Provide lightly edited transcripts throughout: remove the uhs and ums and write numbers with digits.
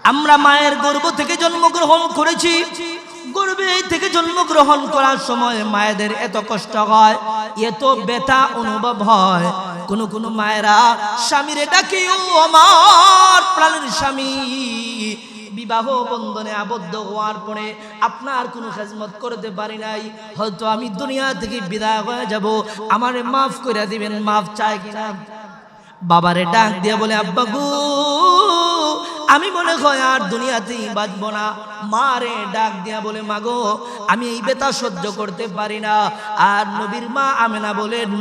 আমরা মায়ের গর্ভ থেকে জন্মগ্রহণ করেছি, গর্ভে থেকে জন্মগ্রহণ করার সময় মায়েদের এত কষ্ট হয়, এত ব্যথা অনুভব হয়। কোন কোন মায়েরা স্বামীরে ডাকে, ও আমার প্রাণের স্বামী, বিবাহ বন্ধনে আবদ্ধ হওয়ার পরে আপনার কোনো খেদমত করতে পারি নাই, হয়তো আমি দুনিয়া থেকে বিদায় হয়ে যাব, আমারে মাফ করে দিবেন। মাফ চায় কিনা? বাবারে ডাক দিয়ে বলে, আব্বা গো, আমি মনে হয় আর দুনিয়াতেই বাঁচবো না। মারে ডাক দিয়া বলে, মা গো, আমি এই ব্যথা সহ্য করতে পারি না। আর নবীর মা আমেনা বলেন,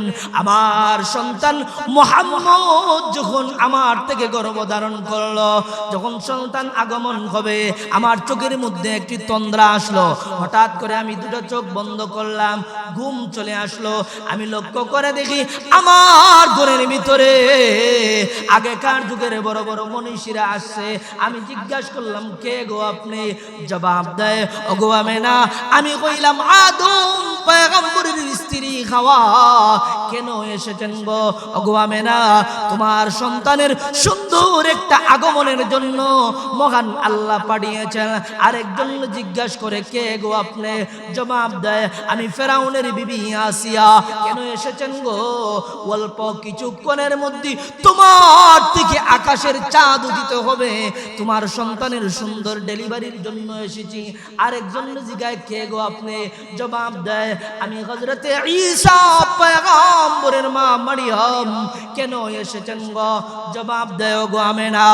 আমার সন্তান মুহাম্মদ যখন আমার থেকে গর্ভধারণ করলো, যখন সন্তান আগমন হবে, আমার চোখের মধ্যে একটি তন্দ্রা আসলো। হঠাৎ করে আমি দুটো চোখ বন্ধ করলাম, ঘুম চলে আসলো। আমি লক্ষ্য করে দেখি আমার ঘরের ভিতরে আগেকার যুগের বড় বড় মনীষীরা আসছে। আমি জিজ্ঞাসা করলাম, কে গো আপনি? জবাব দেয়, ওগো আমেনা, আমি কইলাম আদম পয়গম্বরের স্ত্রী হাওয়া। কেন এসেছেন গো? ওগো আমেনা, তোমার সন্তানের সুন্দর একটা আগমনের জন্য মহান আল্লাহ পাঠিয়েছেন। আরেকজন জিজ্ঞাসা করে, কে গো আপনি? জবাব দেয়, আমি ফেরাউনের বিবি আসিয়া। কেন এসেছেন গো? অল্প কিছুক্ষণের মধ্যে তোমার থেকে আকাশের চাঁদ উদিত হবে, তোমার সন্তানের সুন্দর ডেলিভারির জন্য এসেছি। আরেকজন জিজ্ঞাসা, কে গো আপনি? জবাব দেয়, আমি হযরতে ঈসা পয়গম্বরের মা মারিয়াম। কেন এসেছেন গো? জবাব দেয়, গো আমেনা,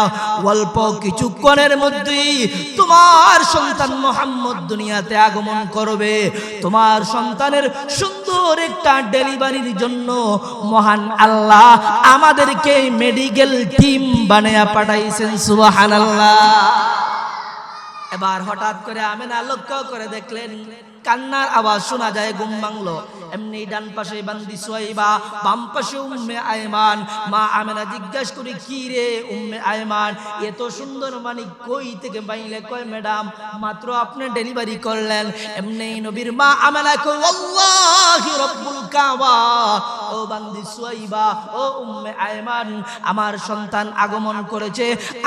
অল্প কিছুক্ষণের মধ্যেই তোমার সন্তান মুহাম্মদ দুনিয়াতে আগমন করবে। তোমার সন্তানের সুন্দর একটা ডেলিভারির জন্য মহান আল্লাহ আমাদেরকে মেডিকেল টিম বানায়া পাঠাইছেন। সুবহানাল্লাহ। এবার হঠাৎ করে আমেনা লক্ষ্য করে দেখলেন, কান্নার আওয়াজ শোনা যায়, ঘুম ভাঙলো। এমনি ডান পাশে বান্দি সুয়াইবা, বাম পাশে উম্মে আয়মান। মা আমেনা জিজ্ঞাসা করি, কি রে উম্মে আয়মান, এত সুন্দর মানিক কই থেকে পাইলে? কয়, ম্যাডাম, মাত্র আপনি ডেলিভারি করলেন। এমনি নবীর মা আমেনা কয়, আল্লাহি রব্বুল কাবা, ও বান্দি সুয়াইবা, ও উম্মে আয়মান, আমার সন্তান আগমন করেছে,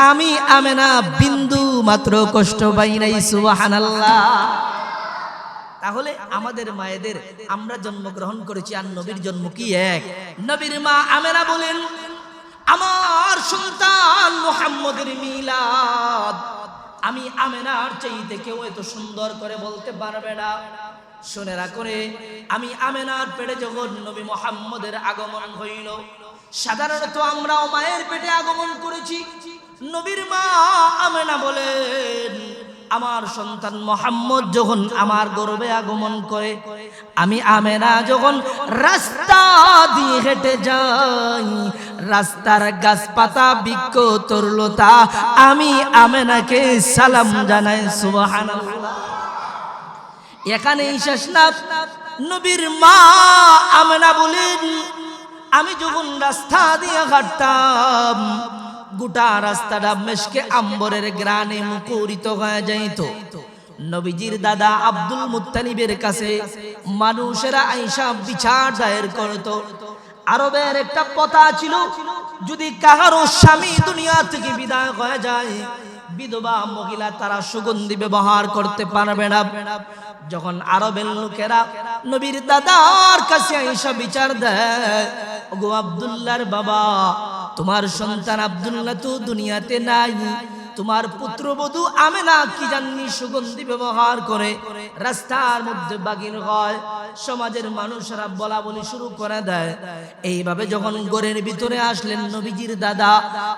আমি আমেনা বিন্দু মাত্র কষ্ট পাই নাই। সুবহানাল্লাহ। তাহলে আমাদের মায়েদের আমরা জন্মগ্রহণ করেছি, আর নবীর জন্ম কি এক? নবীর মা আমেনা বলেন, আমার সন্তান মুহাম্মদের মিলাদ আমি আমেনার চাইতে কেউ এত সুন্দর করে বলতে পারবে না। শুনে রাখরে, আমি আমেনার পেটে যখন নবী মুহাম্মদের আগমন হইল, সাধারণত আমরাও মায়ের পেটে আগমন করেছি। নবীর মা আমেনা বলেন, আমার সন্তান মুহাম্মদ যখন আমার গর্ভে আগমন করে, আমি আমেনা যখন রাস্তা দিয়ে হেঁটে যাই, রাস্তার গাছপাতা বৃক্ষ তরলতা আমি আমেনাকে সালাম জানাই। সুবহানাল্লাহ। এখানেই শেষ না, নবীর মা আমেনা বলেন, আমি যখন রাস্তা দিয়ে হাঁটতাম, গোটা রাস্তাটা মেশকে আম্বরের গ্রানে মুখরিত হয়ে যাইত। নবীজির দাদা আব্দুল মুত্তালিবের কাছে মানুষেরা আইসা বিচার দায়ের করত। আরবের একটা প্রথা ছিল, যদি কাহারো স্বামী দুনিয়া থেকে বিদায় হয়ে যায়, বিধবা মহিলা তারা সুগন্ধি ব্যবহার করতে পারবে না। যখন আরবের লোকেরা নবীর দাদার কাছে আইসা বিচার দেয়, ওগো আব্দুল্লাহর বাবা, তোমার সন্তান আব্দুল্লাহ তো দুনিয়াতে নাই, তোমার পুত্রবধূ আমেনা কি জানি সুগন্ধি ব্যবহার করে রাস্তার মধ্যে বাগির হয়, সমাজের মানুষরা বলা বলি শুরু করে দেয়। এইভাবে যখন ঘরের ভিতরে আসলেন নবীজির দাদা,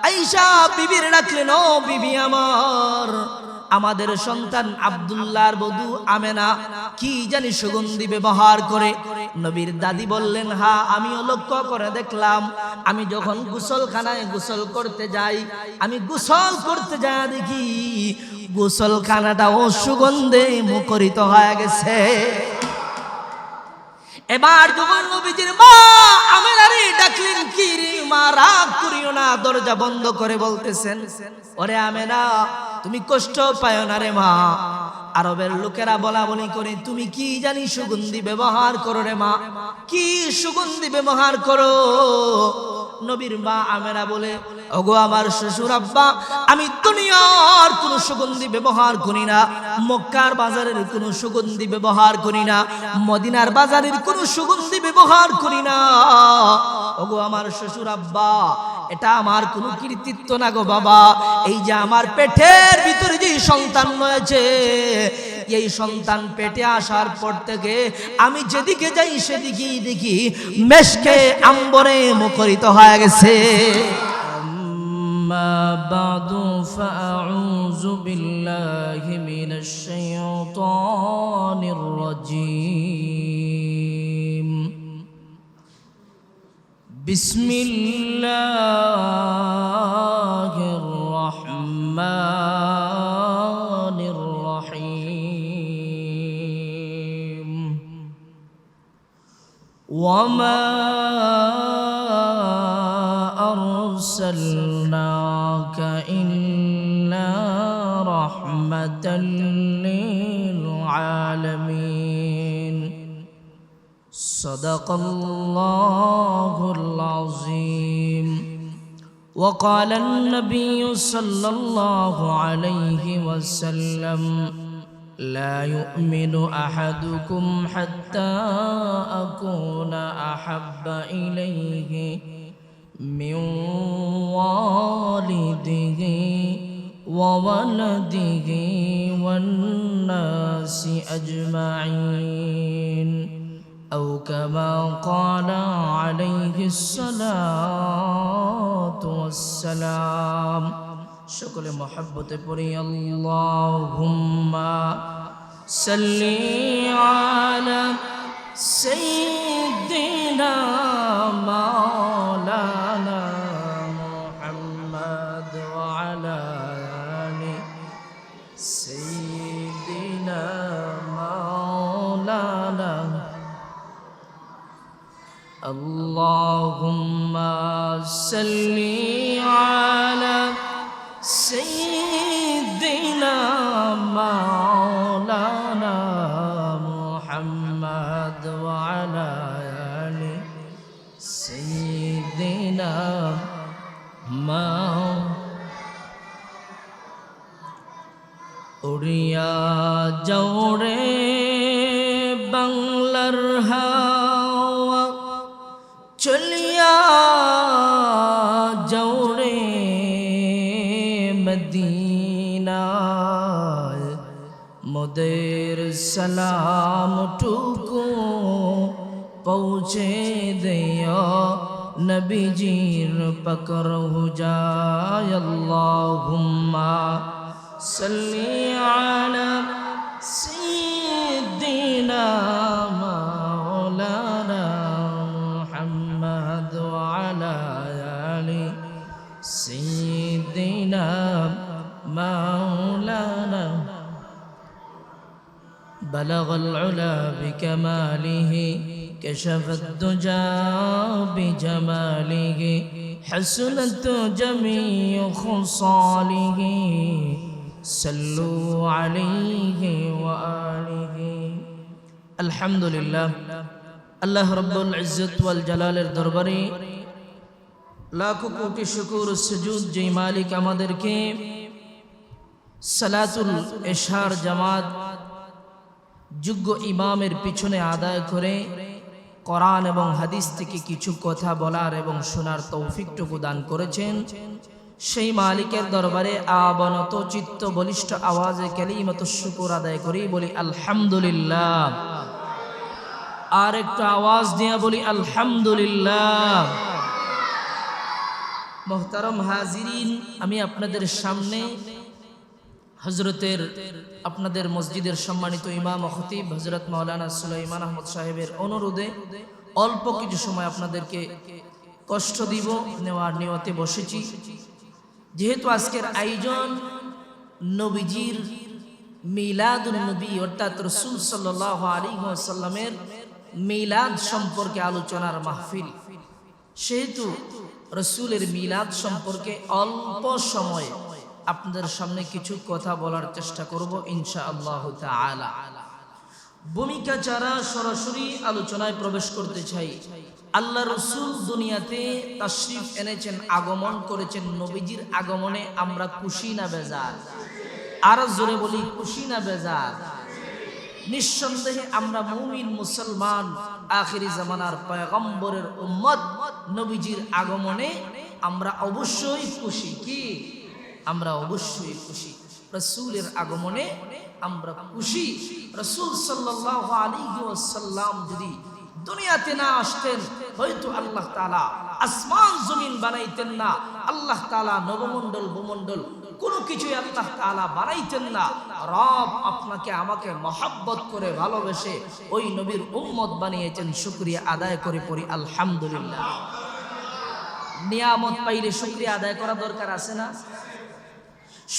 আয়েশা বিবির ডাকলেন, ও বিবি আমার, আমাদের সন্তান আব্দুল্লাহর বধূ আমেনা কি জানি সুগন্ধি ব্যবহার করে। নবীর দাদি বললেন, হ্যাঁ, আমিও লক্ষ্য করে দেখলাম। আমি যখন গোসলখানায় গোসল করতে যাই, আমি গোসল করতে যা দেখি গোসলখানাটাও সুগন্ধে মুখরিত হয়ে গেছে। এবার যখন নবীজির মা আমেনারে ডাকলেন, কি রে মা, রাগ করিও না, দরজা বন্ধ করে বলতেছেন, ওরে আমেনা, তুমি কষ্ট পায়ো না রে মা। আরবের লোকেরা বলা বলি করে, তুমি কি জানি সুগন্ধি ব্যবহার করো রে মা, কি সুগন্ধি ব্যবহার করো? নবীর মা আমেনা বলে, ওগো আমার শ্বশুর আব্বা, আমি দুনিয়ার কোনো সুগন্ধি ব্যবহার করি না, মক্কার বাজারের কোনো সুগন্ধি ব্যবহার করি না, মদিনার বাজারের কোনো সুগন্ধি ব্যবহার করি না। ওগো আমার শ্বশুর আব্বা, এটা আমার কোনো কৃতিত্ব না গো বাবা। এই যে আমার পেটের ভিতরে যে সন্তান রয়েছে, এই সন্তান পেটে আসার পর থেকে আমি যেদিকে যাই সেদিকেই দেখি মেশকে আম্বরে মুখরিত হয়ে গেছে। أما بعد فأعوذ بالله من الشيطان الرجيم. بسم الله الرحمن الرحيم. وما أرسلناك إلا رحمة للعالمين. صدق الله العظيم. وقال النبي صلى الله عليه وسلم: لا يؤمن أحدكم حتى أكون أحب إليه من والده وولده والناس أجمعين، أو كما قال عليه الصلاة والسلام. شكل محبة بري اللهم صل على سيدنا مولانا محمد وعلى آل سيدنا مولانا. اللهم صل على سيدنا مولانا محمد وعلى آل سيدنا উড়িয়া জৌরে বাংলার হাওয়া, চলিয়া জৌরে মদিনায়, মোদের সালাম টুকু পৌঁছে দেয়া নবীজির পকর হুজায়। আল্লাহুম্মা সাল্লি আলা সাইয়্যিদিনা মাওলানা মুহাম্মদ ওয়া আলা আলি সাইয়্যিদিনা মাওলানা. بلغ العلا بكماله، كشف الدجى بجماله، حسنت جميع خصاله، صلوا عليه وآله. الحمد لله. আল্লাহ রব্বুল ইজ্জত ওয়াল জালালের দরবারে লাখো কোটি শুকর সুজুদ, যেই মালিক আমাদেরকে সালাতুল ইশার জামাত যোগ্য ইমামের পিছনে আদায় করে কোরআন এবং হাদিস থেকে কিছু কথা বলার এবং শোনার তৌফিকটুকু দান করেছেন, সেই মালিকের দরবারে আবনত চিত্ত বলিষ্ঠ আওয়াজে কালিমাতুশ শুকর আদায় করি, বলি আলহামদুলিল্লাহ। আর একটু আওয়াজ দিয়ে বলি আলহামদুলিল্লাহ। মুহতারাম হাজিরিন, আমি আপনাদের সামনে হযরতের আপনাদের মসজিদের সম্মানিত ইমাম ও খতিব হযরত মাওলানা সুলাইমান আহমদ সাহেবের অনুরোধে অল্প কিছু সময় আপনাদেরকে কষ্ট দিব নেওয়ার নিয়তে বসেছি। যেহেতু আজকের আয়োজন নবীজির মিলাদুন নবী অর্থাৎ রাসূল সাল্লাল্লাহু আলাইহি ওয়াসাল্লামের মিলাদ সম্পর্কে আলোচনার মাহফিল, সেহেতু রাসূলের মিলাদ সম্পর্কে অল্প সময়ে আপনাদের সামনে কিছু কথা বলার চেষ্টা করব ইনশাআল্লাহ তাআলা। ভূমিকা ছাড়া সরাসরি আলোচনায় প্রবেশ করতে চাই। আল্লাহ রসুল দুনিয়াতে তাশরিফ এনেছেন, আগমন করেছেন। নবীজির আগমনে আমরা খুশি না বেজার? আরো জোরে বলি, খুশি না বেজার? নিঃসন্দেহে আমরা মুমিন মুসলমান, আখিরি জামানার পয়গম্বরের উম্মত। নবীজির আগমনে আমরা অবশ্যই খুশি। কি? আমরা অবশ্যই খুশি। রাসূলের আগমনে আমরা খুশি। রাসূল সাল্লাল্লাহু আলাইহি ওয়াসাল্লাম যদি দুনিয়াতে না আসতেন, হয়তো আল্লাহ তাআলা আসমান জমিন বানাইতেন না। আল্লাহ তাআলা নবমণ্ডল ভূমণ্ডল কোনো কিছুই আল্লাহ তাআলা বানাইতেন না। রব আপনাকে আমাকে মহব্বত করে ভালোবেসে ওই নবীর উম্মত বানিয়েছেন। শুকরিয়া আদায় করে পড়ি আলহামদুলিল্লাহ। নিয়ামত পাইলে শুকরিয়া আদায় করা দরকার আছে না?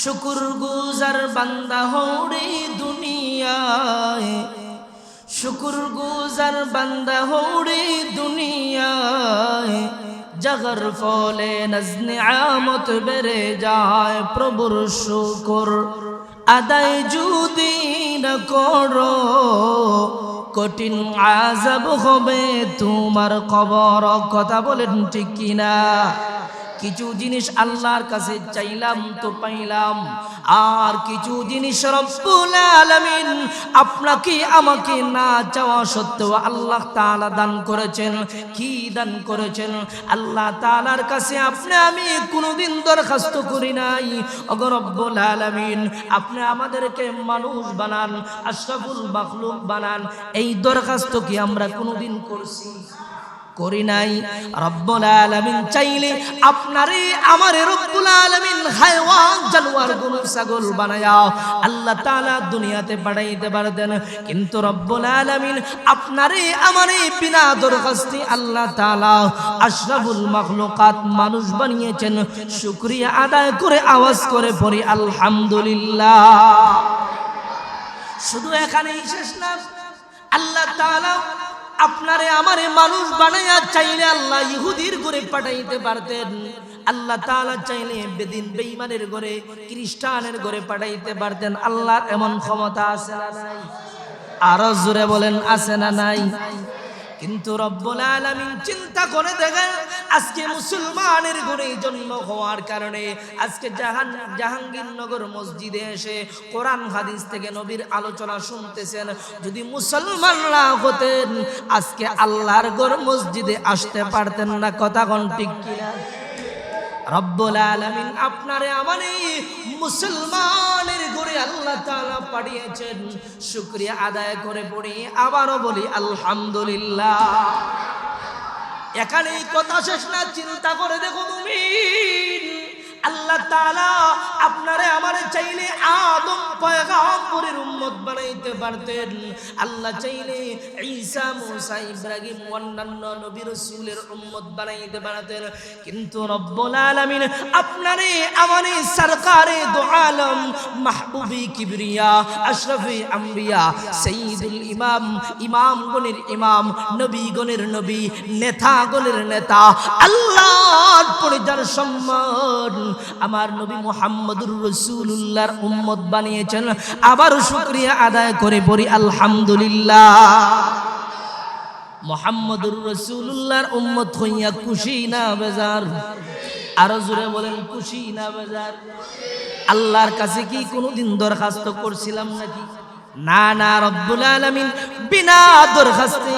শুকুর গুজার বান্দা হৌরে দুনিয়ায়, শুকুর গুজার বান্দা হৌরে দুনিয়ায়, জগর ফলে নজনে আমত বেড়ে যায়। প্রভুর শুকুর আদায় যদি না করো, কঠিন আযাব হবে তোমার কবর। কথা বলেন ঠিক কিনা? কিছু জিনিস আল্লাহর কাছে চাইলাম তো পাইলাম, আর কিছু জিনিস রব্বুল আলামিন আপনাকে আমাকে না চাওয়া সত্ত্বেও আল্লাহ তাআলা দান করেছেন। কি দান করেছেন? আল্লাহ তাআলার কাছে আপনি আমি কোনোদিন দরখাস্ত করি নাই, ওগো রব্বুল আলামিন আপনি আমাদেরকে মানুষ বানান, আশরাফুল মাখলুক বানান। এই দরখাস্ত কি আমরা কোনোদিন করছি? করি নাই। রব্বুল আলামিন চাইলে আপনারে আমারে রব্বুল আলামিন হায়াওয়ান জানোয়ার গরু ছাগল বানায়া আল্লাহ তাআলা দুনিয়াতে পাঠাইতে পারতেন, কিন্তু রব্বুল আলামিন আপনারে আমারে বিনা দরখাস্তে আল্লাহ তাআলা আশরাফুল মাখলুকাত মানুষ বানিয়েছেন। শুকরিয়া আদায় করে আওয়াজ করে পড়ি আলহামদুলিল্লাহ। শুধু এখানেই শেষ না, আল্লাহ তাআলা আপনারে আমারে মানুষ বানায়া চাইলে আল্লাহ ইহুদির ঘরে পাঠাইতে পারতেন। আল্লাহ তাআলা চাইলে বেদিন বেঈমানের ঘরে, খ্রিস্টানের ঘরে পাঠাইতে পারতেন। আল্লাহর এমন ক্ষমতা আছে না নাই? আরো জোরে বলেন, আছে না নাই? কিন্তু রব্বুল আলামিন চিন্তা করে দেখেন, আজকে মুসলমানের ঘরে জন্ম হওয়ার কারণে আজকে জাহাঙ্গীরনগর মসজিদে এসে কোরআন হাদিস থেকে নবীর আলোচনা শুনতেছেন। যদি মুসলমানরা হতেন আজকে আল্লাহর ঘর মসজিদে আসতে পারতেন না। কথা কোন ঠিক কিনা? রব্বুল আলামিন আপনারে আমারে মুসলমানের ঘরে আল্লাহ তাআলা পাঠিয়েছেন। শুকরিয়া আদায় করে পড়ি, আবারও বলি আলহামদুলিল্লাহ। এখানেই কথা শেষ না, চিন্তা করে দেখো মুমিন, আল্লাহ তাআলা আপনারে আমারে চাইলে আদম পয়গম্বরের উম্মত বানাইতে পারতেন। আল্লাহ চাইলে ঈসা, মুসা, ইব্রাহিম অন্যান্য নবী রাসূলের উম্মত বানাইতে পারতেন, কিন্তু রব্বুল আলামিন আপনারে আমারে সরকারে দু আলম, মাহবুবি কিবরিয়া, আশরাফি আম্বিয়া, সাইয়্যিদুল ইমাম, ইমামগণের ইমাম, নবীগণের নবী, নেতাগণের নেতা, আল্লাহর পরিজার সম্মান আমার নবী মুহাম্মদুর রাসূলুল্লাহর উম্মত বানিয়েছেন। আবার শুকরিয়া আদায় করে পড়ি আলহামদুলিল্লাহ। মুহাম্মদুর রাসূলুল্লাহর উম্মত হইয়া খুশি না বেজার? আরো জোরে বলেন, খুশি না বেজার? আল্লাহর কাছে কি কোনোদিন দরখাস্ত করছিলাম নাকি? না না, রব্বুল আলামিন বিনা দরখাস্তে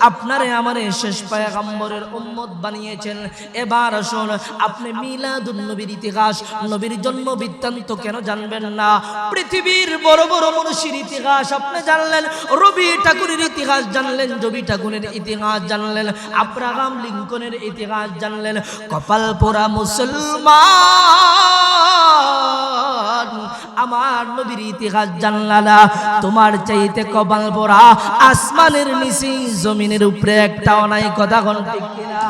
আপনারে আমারে শেষ পয়গম্বরের উম্মত বানিয়েছেন। এবার আসুন, আপনি মিলাদুন নবীর ইতিহাস, নবীর জন্ম বৃত্তান্ত কেন জানবেন না? পৃথিবীর বড় বড় মনীষীর ইতিহাস আপনি জানলেন, রবি ঠাকুরের ইতিহাস জানলেন, জবি ঠাকুরের ইতিহাস জানলেন, আব্রাহাম লিঙ্কনের ইতিহাস জানলেন। কপাল পোড়া মুসলমান, আমার নবীর ইতিহাস জানলা না। তোমার চাইতে কপাল পোড়া আসমানের নিচে জমিনের উপরে একটাও নাই। কথা কোন ঠিক কিনা?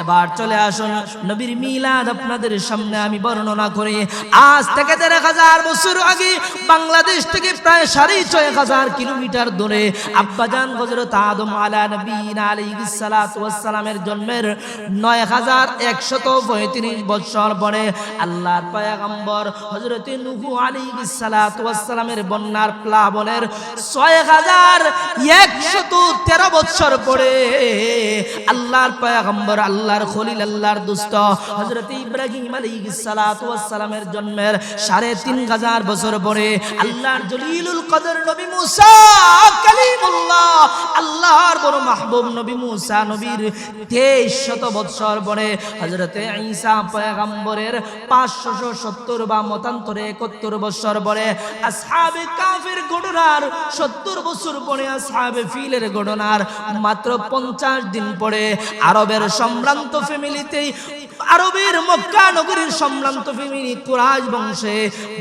এবার চলে আসুন, নবীর মিলাদ আপনাদের সামনে আমি বর্ণনা করি। আজ থেকে ১,৫০০ বছর বছর আগে বাংলাদেশ থেকে প্রায় 6,500 কিলোমিটার দূরে আব্বাজান হযরত আদম আলাইহিস সালাতু ওয়াস সালামের জন্মের 9,135 বছর পরে আল্লাহর পয়গম্বর হযরত নূহ আলাইহিস সালাতু ওয়াস সালামের বন্যার প্লাবনের 6,113 বছর পরে আল্লাহর পয়গম্বর আল্লাহর খলিল আল্লাহর দোস্ত হযরত ইব্রাহিম আলাইহিস সালাতু ওয়াস সালামের জন্মের 3,500 বছর পরে আল্লাহর জলিলুল কদর নবী মুসা কালিমুল্লাহ আল্লাহর বড় মাহবুব নবী মুসা নবীর 2300 বছর পরে হযরত ঈসা পয়গম্বরের 570 বা মতান্তরে 71 বছর পরে আসহাবে কাফের ঘটনার 70 বছর পরে আসহাবে ফিলের ঘটনার মাত্র 50 দিন পরে আরবের সম্ভ্রান্ত ফ্যামিলিতে আরবের মক্কা নগরীর সম্ভ্রান্ত ফ্যামিলি কুরাইশ বংশে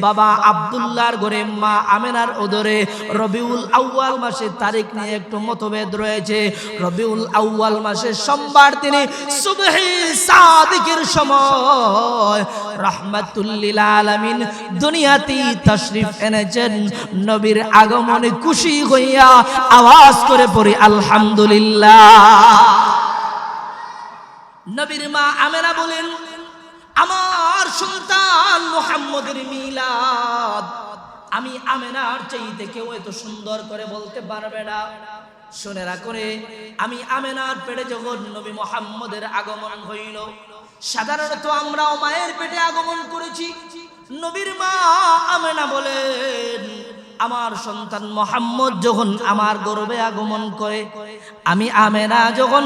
বাবা আব্দুল্লাহর ঘরে মা আমেনার উদরে রবিউল আউয়াল মাসের তারিখ নিয়ে একটু মতভেদ রয়েছে। রবিউল আউয়াল মাসের সোমবার তিনি সুবহি সাদিকের সময় রাহমাতুল লিল আলামিন দুনিয়াতে তাশরিফ এনেছেন। নবীর আগমনে খুশি হইয়া আওয়াজ করে পড়ি আলহামদুলিল্লাহ। নবীর মা আমেনা বলেন, আমার সন্তান মুহাম্মদের মিলাদ আমি আমেনার চাইতে কেউ এত সুন্দর করে বলতে পারবে না। শুনে রাখরে আমি আমেনার পেটে যখন নবী মুহাম্মদের আগমন হইল, সাধারণত আমরাও মায়ের পেটে আগমন করেছি। নবীর মা আমেনা বলেন, আমার সন্তান মুহাম্মদ যখন আমার গর্ভে আগমন করে, আমি আমেনা যখন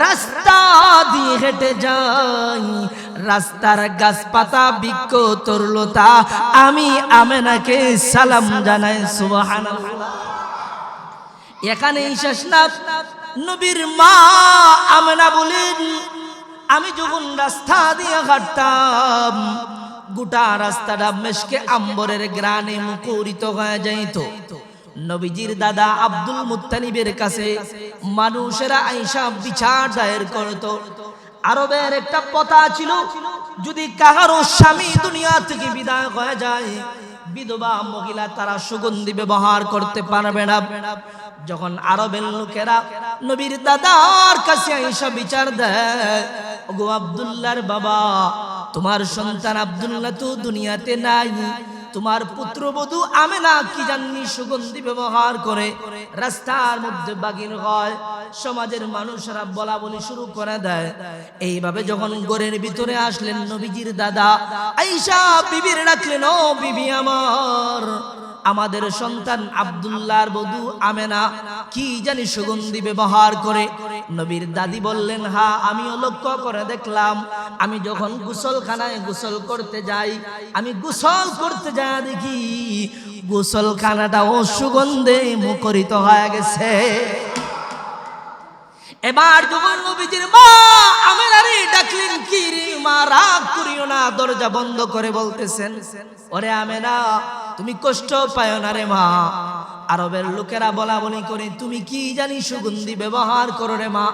রাস্তা দিয়ে হেঁটে যাই, রাস্তার গাছপাতা বৃক্ষ তরলতা আমি আমেনাকে সালাম জানাই। সুবহানাল্লাহ। এখানেই শেষ না, নবীর মা আমেনা বলেন, আমি যখন রাস্তা দিয়ে হাঁটতাম গোটা রাস্তাটা মেশকে আম্বরের গ্রানে মুখরিত হয়ে যাইত। নবীজির দাদা আব্দুল মুত্তালিবের কাছে মানুষেরা আইসা বিচার দায়ের করত। আরবের একটা প্রথা ছিল, যদি কাহারো স্বামী দুনিয়া থেকে বিদায় হয়ে যায়, বিধবা মহিলা তারা সুগন্ধি ব্যবহার করতে পারবে না। যখন আরবের লোকেরা নবীর দাদার কাছে আইসা বিচার দেয়, ওগো আব্দুল্লাহর বাবা, তোমার সন্তান আব্দুল্লাহ তো দুনিয়াতে নাই, তোমার পুত্রবধূ আমেনা কি জানি সুগন্ধি ব্যবহার করে রাস্তার মধ্যে বাগির হয়, সমাজের মানুষরা বলা বলি শুরু করে দেয়। এইভাবে যখন ঘরের ভিতরে আসলেন নবীজির দাদা আয়েশা বিবির ডাকলেন, ও বিবি আমার, আমাদের সন্তান আব্দুল্লাহর বধূ আমেনা কি জানি সুগন্ধি ব্যবহার করে। নবীর দাদি বললেন, হ্যাঁ আমিও লক্ষ্য করে দেখলাম। আমি যখন গোসলখানায় গোসল করতে যাই, আমি গোসল করতে যা দেখি গোসলখানাটাও সুগন্ধে মুখরিত হয়ে গেছে। এবার যখন নবীজির মা আমেনারে ডাকলেন, কি রে মা, রাগ করিও না, দরজা বন্ধ করে বলতেছেন, ওরে আমেনা তুমি কষ্ট পায় না রে মা। আরবের লোকেরা বলা বলি করে, তুমি কি জানি সুগন্ধি ব্যবহার করো রে মা,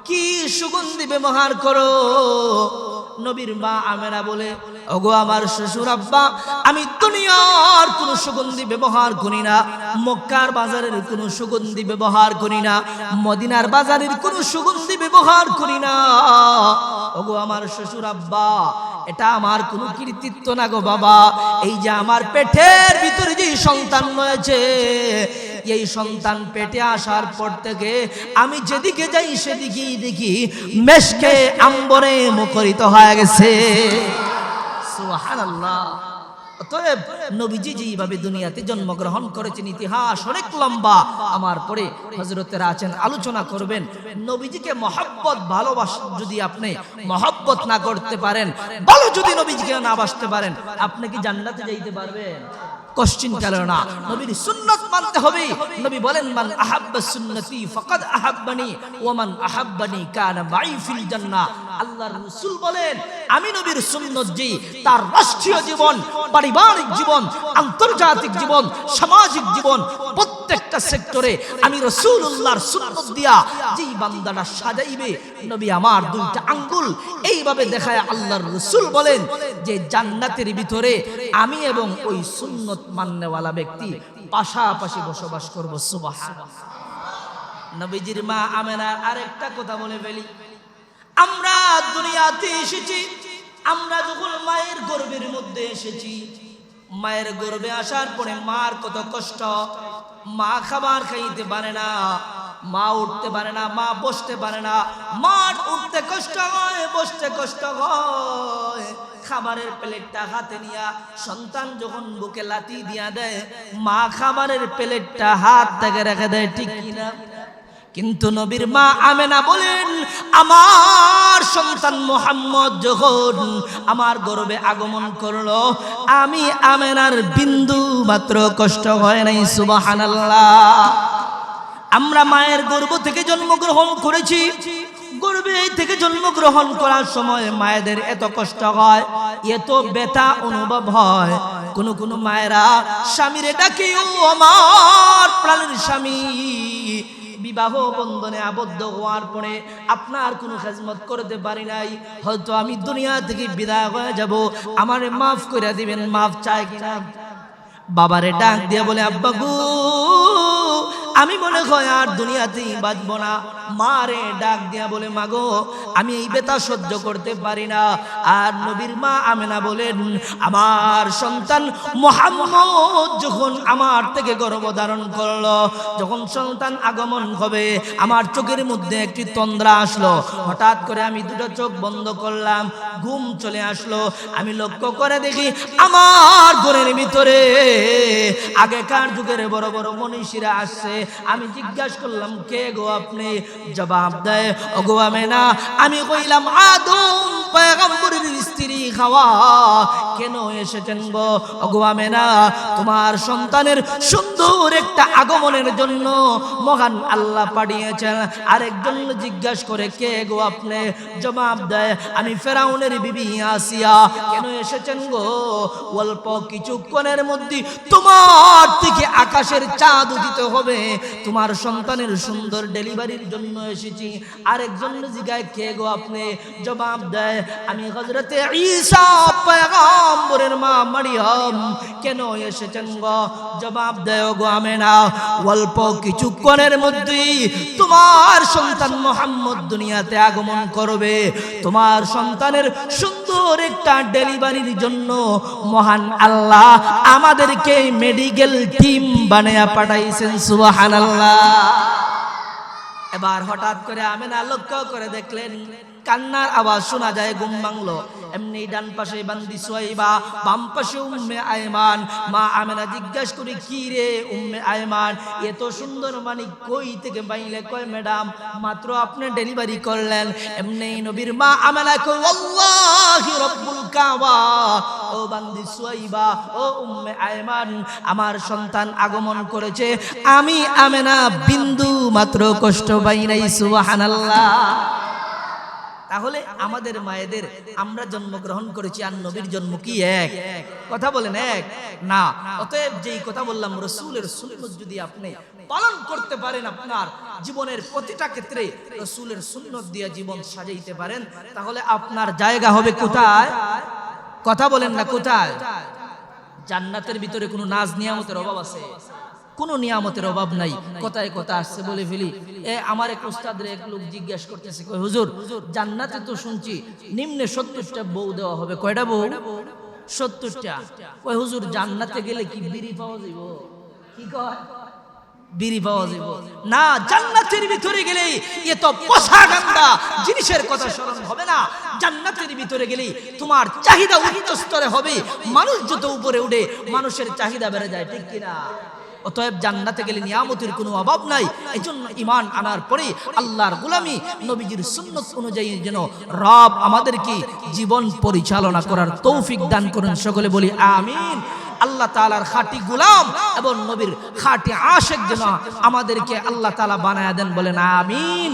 কি সুগন্ধি ব্যবহার করো। নবীর মা আমেনা বলে, ওগো আমার শ্বশুর আব্বা, আমি দুনিয়ার কোনো সুগন্ধি ব্যবহার করি না, মক্কার বাজারের কোনো সুগন্ধি ব্যবহার করি না, মদিনার বাজারের কোনো সুগন্ধি ব্যবহার করি না। ওগো আমার শ্বশুর আব্বা, এটা আমার কোনো কৃতিত্ব না গো বাবা। এই যে আমার পেটের ভিতরে যে সন্তান রয়েছে, এই সন্তান পেটে আসার পর থেকে আমি যেদিকে যাই সেদিকেই দেখি মেশকে আম্বরে মুখরিত হয়ে গেছে। সুবহানাল্লাহ। অতএব নবীজি যেভাবে দুনিয়াতে জন্মগ্রহণ করেছেন, ইতিহাস অনেক লম্বা, আমার পরে হযরতেরা আছেন আলোচনা করবেন। নবীজিকে মহব্বত ভালোবাসা যদি আপনি মহব্বত না করতে পারেন, ভালো যদি নবীজিকে না বাসতে পারেন, আপনি কি জান্নাতে যাইতে পারবেন? কোশ্চিন কালো না, নবীর সুন্নাত মানতে হবে। নবী বলেন, মান আহাব্বা সুন্নতি ফাকাদ আহাব্বানি ওয়া মান আহাব্বানি কানা মাই ফিল জান্নাহ। আল্লাহর রাসূল বলেন, আমি নবীর সুন্নত যে তার রাষ্ট্রীয় জীবন, পারিবারিক জীবন, আন্তর্জাতিক জীবন, সামাজিক জীবন প্রত্যেকটা সেক্টরে আমি রাসূলুল্লাহর সুন্নাত দিয়া যেই বান্দাটা সাজাইবে, নবী আমার দুইটা আঙ্গুল এইভাবে দেখায় আল্লাহর রাসূল বলেন যে জান্নাতের ভিতরে আমি এবং ওই সুন্নত মাননেওয়ালা ব্যক্তি পাশাপাশি বসবাস করব। সুবহানাল্লাহ। নবীজির মা আমেনা আরেকটা কথা বলে ফেলি, আমরা দুনিয়াতে এসেছি, আমরা যখন মায়ের গর্ভের মধ্যে এসেছি, মায়ের গর্ভে আসার পরে মার কত কষ্ট, মা খাবার খাইতে পারে না, মা উঠতে পারে না, মা বসতে পারে না, মার উঠতে কষ্ট হয়, বসতে কষ্ট হয়। খাবারের প্লেটটা হাতে নিয়া সন্তান যখন বুকে লাথি দিয়া দেয়, মা খাবারের প্লেটটা হাত থেকে রেখে দেয়, ঠিক কিনা? কিন্তু নবীর মা আমেনা বলেন, আমার সন্তান মুহাম্মদ যখন আমার গর্ভে আগমন করলো, আমি আমেনার বিন্দু মাত্র কষ্ট হয় নাই। সুবহানাল্লাহ। আমরা মায়ের গর্ভ থেকে জন্মগ্রহণ করেছি, গর্ভে থেকে জন্মগ্রহণ করার সময় মায়েদের এত কষ্ট হয়, এত ব্যথা অনুভব হয়। কোন মায়েরা স্বামীরে ডাকে, ও আমার প্রাণের স্বামী, বিবাহ বন্ধনে আবদ্ধ হওয়ার পরে আপনার কোনো খেদমত করতে পারি নাই, হয়তো আমি দুনিয়া থেকে বিদায় হয়ে যাব, আমারে মাফ করে দিবেন। মাফ চায় কিনা? বাবারে ডাক দিয়ে বলে, আব্বা গো, আমি মনে হয় আর দুনিয়াতেই বাঁচবো না। মারে ডাক দিয়া বলে, মাগো, আমি এই ব্যথা সহ্য করতে পারি না। আর নবীর মা আমেনা বলেন, আমার সন্তান মুহাম্মদ যখন আমার থেকে গর্ভধারণ করলো, যখন সন্তান আগমন হবে, আমার চোখের মধ্যে একটি তন্দ্রা আসলো। হঠাৎ করে আমি দুটো চোখ বন্ধ করলাম, ঘুম চলে আসলো। আমি লক্ষ্য করে দেখি আমার ঘরের ভিতরে আগেকার যুগের বড় বড় মনীষীরা আসছে। আমি জিজ্ঞাসা করলাম, কে গো আপনি? জবাব দেয়, ওগো আমেনা, আমি কইলাম আদম পয়গম্বরের স্ত্রী হাওয়া। কেন এসেছেন গো? ওগো আমেনা, তোমার সন্তানের সুন্দর একটা আগমনের জন্য মহান আল্লাহ পাঠিয়েছেন। আরেকজন জিজ্ঞাসা করে, কে গো আপনি? জবাব দেয়, আমি ফেরাউনের বিবি আসিয়া। কেন এসেছেন গো? অল্প কিছুক্ষণের মধ্যে তোমার থেকে আকাশের চাঁদ উদিত হবে, তোমার সন্তানের সুন্দর ডেলিভারির জন্য এসেছি। আরেকজন জিজ্ঞাসা, কে গো আপনি? জবাব দেয়, আমি হযরতে ঈসা পয়গম্বরের মা মারিয়াম। কেন এসেছেন গো? জবাব দেয়, গো আমেনা, অল্প কিছুক্ষণের মধ্যেই তোমার সন্তান মুহাম্মদ দুনিয়াতে আগমন করবে, তোমার সন্তানের সুন্দর একটা ডেলিভারির জন্য মহান আল্লাহ আমাদেরকে মেডিকেল টিম বানায়া পাঠাইছেন। সুবহানাল্লাহ। এবার হঠাৎ করে আমেনা লক্ষ্য করে দেখলেন, কান্নার আওয়াজ শোনা যায়, ঘুম ভাঙলো। এমনি ডান পাশে বান্দি সুয়াইবা, বাম পাশে উম্মে আয়মান। মা আমেনা জিজ্ঞাসা করি, কি রে উম্মে আয়মান, এত সুন্দর মানিক কই থেকে পাইলে? কয়, ম্যাডাম, মাত্র আপনি ডেলিভারি করলেন। এমনি নবীর মা আমেনা কয়, আল্লাহি রব্বুল কাবা, ও বান্দি সুয়াইবা, ও উম্মে আয়মান, আমার সন্তান আগমন করেছে, আমি আমেনা বিন্দু মাত্র কষ্ট পাই নাই। সুবহানাল্লাহ। তাহলে আমাদের মায়েদের আমরা জন্মগ্রহণ করেছি, আর নবীর জন্ম কি এক? কথা বলেন এক না। অতএব যেই কথা বললাম, রাসূলের সুন্নাত যদি আপনি পালন করতে পারেন, আপনার জীবনের প্রতিটা ক্ষেত্রে রাসূলের সুন্নাত দিয়ে জীবন সাজাইতে পারেন, তাহলে আপনার জায়গা হবে কোথায়? কথা বলেন না, কোথায়? জান্নাতের ভিতরে কোনো নাজ নিয়ামতের অভাব আছে? কোনো নিয়ামতের অভাব নাই। কথায় কথা আসছে বলে ফেলি, আমার এক উস্তাদের এক লোক জিজ্ঞাসা করতেছে, কই হুজুর, জান্নাতে তো শুনছি নিম্নে 70টা বউ দেওয়া হবে। কয়টা বউ? 70টা। কই হুজুর, জান্নাতে গেলে কি বিড়ি পাওয়া যাইব? কি কয়? বিড়ি পাওয়া যাইব না। জান্নাতের ভিতরে গেলে এত পচা গন্ধা জিনিসের কথা স্মরণ হবে না। জান্নাতের ভিতরে গেলে তোমার চাহিদা উচ্চ স্তরে হবে। মানুষ যত উপরে উঠে, মানুষের চাহিদা বেড়ে যায়, ঠিক কিনা? অতএব জান্নাতে গেলে নিয়ামতের কোনো অভাব নাই। এজন্য ঈমান আনার পরে আল্লাহর গোলামি, নবীজির সুন্নাত অনুযায়ী যেন রব আমাদেরকে জীবন পরিচালনা করার তৌফিক দান করেন। সকলে বলি আমিন। আল্লাহ তাআলার খাঁটি গোলাম এবং নবীর খাঁটি আশিক যেন আমাদেরকে আল্লাহ তাআলা বানায়া দেন। বলেন আমিন।